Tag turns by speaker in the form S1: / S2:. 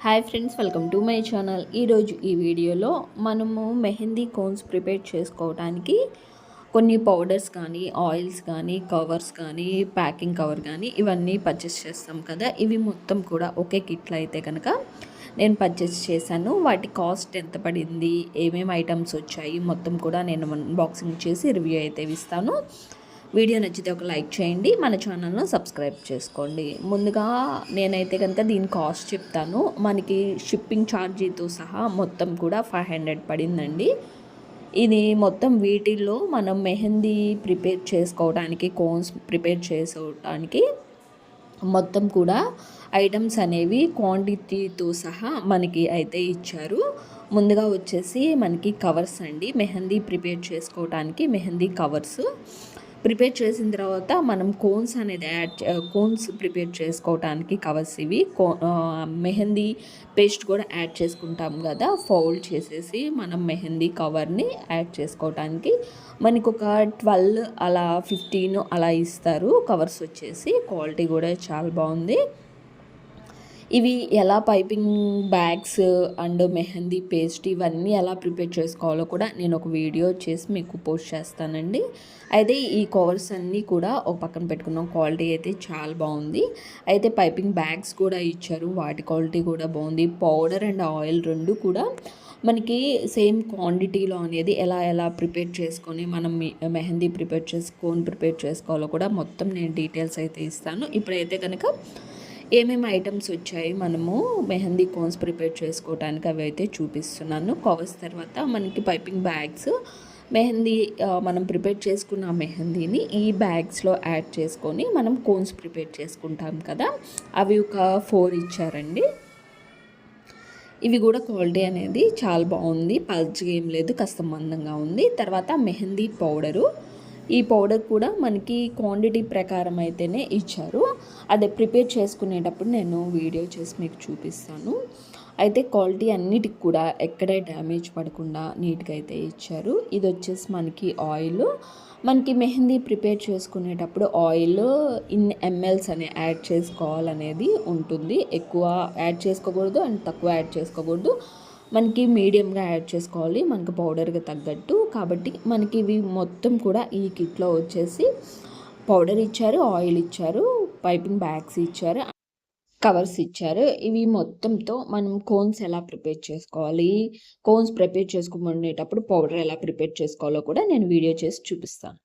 S1: Hi friends, welcome to my channel. ఈరోజు ఈ వీడియోలో మనము మెహందీ కోన్స్ ప్రిపేర్ చేసుకోవడానికి కొన్ని పౌడర్స్ కానీ, ఆయిల్స్ కానీ, కవర్స్ కానీ, ప్యాకింగ్ కవర్ కానీ ఇవన్నీ పర్చేస్ చేస్తాం కదా. ఇవి మొత్తం కూడా ఒకే కిట్లో అయితే కనుక నేను పర్చేస్ చేశాను. వాటి కాస్ట్ ఎంత పడింది, ఏమేమి ఐటమ్స్ వచ్చాయి మొత్తం కూడా నేను అన్బాక్సింగ్ చేసి రివ్యూ అయితే ఇస్తాను. వీడియో నచ్చితే ఒక లైక్ చేయండి, మన ఛానల్ను సబ్స్క్రైబ్ చేసుకోండి. ముందుగా నేనైతే కనుక దీని కాస్ట్ చెప్తాను. మనకి షిప్పింగ్ ఛార్జీతో సహా మొత్తం కూడా 500 పడిందండి. ఇది మొత్తం వీటిల్లో మనం మెహందీ ప్రిపేర్ చేసుకోవడానికి, కోన్స్ ప్రిపేర్ చేసుకోవడానికి మొత్తం కూడా ఐటమ్స్ అనేవి క్వాంటిటీతో సహా మనకి అయితే ఇచ్చారు. ముందుగా వచ్చేసి మనకి కవర్స్ అండి, మెహందీ ప్రిపేర్ చేసుకోవడానికి మెహందీ కవర్స్. ప్రిపేర్ చేసిన తర్వాత మనం కోన్స్ అనేది కోన్స్ ప్రిపేర్ చేసుకోవడానికి కవర్స్ ఇవి. మెహందీ పేస్ట్ కూడా యాడ్ చేసుకుంటాం కదా, ఫోల్డ్ చేసేసి మనం మెహందీ కవర్ని యాడ్ చేసుకోవడానికి మనకు ఒక 12 అలా 15 అలా ఇస్తారు కవర్స్ వచ్చేసి. క్వాలిటీ కూడా చాలా బాగుంది. ఇవి ఎలా piping bags and mehndi paste ఇవన్నీ ఎలా ప్రిపేర్ చేసుకోవాలో కూడా నేను ఒక వీడియో చేసి మీకు పోస్ట్ చేస్తానండి. అయితే ఈ కవర్స్ అన్నీ కూడా ఒక పక్కన పెట్టుకున్నాం. క్వాలిటీ అయితే చాలా బాగుంది. అయితే పైపింగ్ బ్యాగ్స్ కూడా ఇచ్చారు, వాటి క్వాలిటీ కూడా బాగుంది. పౌడర్ అండ్ ఆయిల్ రెండు కూడా మనకి సేమ్ క్వాంటిటీలో అనేది ఎలా ప్రిపేర్ చేసుకొని మనం మెహందీ ప్రిపేర్ చేసుకోవాలో కూడా మొత్తం నేను డీటెయిల్స్ అయితే ఇస్తాను. ఇప్పుడైతే కనుక ఏమేమి ఐటమ్స్ వచ్చాయి మనము మెహందీ కోన్స్ ప్రిపేర్ చేసుకోవడానికి అవి అయితే చూపిస్తున్నాను. కవర్స్ తర్వాత మనకి పైపింగ్ బ్యాగ్స్, మెహందీ మనం ప్రిపేర్ చేసుకున్న మెహందీని ఈ బ్యాగ్స్లో యాడ్ చేసుకొని మనం కోన్స్ ప్రిపేర్ చేసుకుంటాం కదా, అవి ఒక 4 ఇచ్చారండి. ఇవి కూడా క్వాలిటీ అనేది చాలా బాగుంది, పల్చగా ఏం లేదు, కాస్త మందంగా ఉంది. తర్వాత మెహందీ పౌడరు, ఈ పౌడర్ కూడా మనకి క్వాంటిటీ ప్రకారం అయితేనే ఇచ్చారు. అదే ప్రిపేర్ చేసుకునేటప్పుడు నేను వీడియో చేసి మీకు చూపిస్తాను. అయితే క్వాలిటీ అన్నిటికి కూడా ఎక్కడే డ్యామేజ్ పడకుండా నీట్గా అయితే ఇచ్చారు. ఇది వచ్చేసి మనకి ఆయిల్. మనకి మెహందీ ప్రిపేర్ చేసుకునేటప్పుడు ఆయిల్ ఇన్ని ఎంఎల్స్ అని యాడ్ చేసుకోవాలనేది ఉంటుంది. ఎక్కువ యాడ్ చేసుకోకూడదు అండ్ తక్కువ యాడ్ చేసుకోకూడదు. మనకి మీడియంగా యాడ్ చేసుకోవాలి, మనకి పౌడర్గా తగ్గట్టు. కాబట్టి మనకి ఇవి మొత్తం కూడా ఈ కిట్లో వచ్చేసి పౌడర్ ఇచ్చారు, ఆయిల్ ఇచ్చారు, పైపింగ్ బ్యాగ్స్ ఇచ్చారు, కవర్స్ ఇచ్చారు. ఇవి మొత్తంతో మనం కోన్స్ ఎలా ప్రిపేర్ చేసుకోవాలి, కోన్స్ ప్రిపేర్ చేసుకునేటప్పుడు పౌడర్ ఎలా ప్రిపేర్ చేసుకోవాలో కూడా నేను వీడియో చేసి చూపిస్తాను.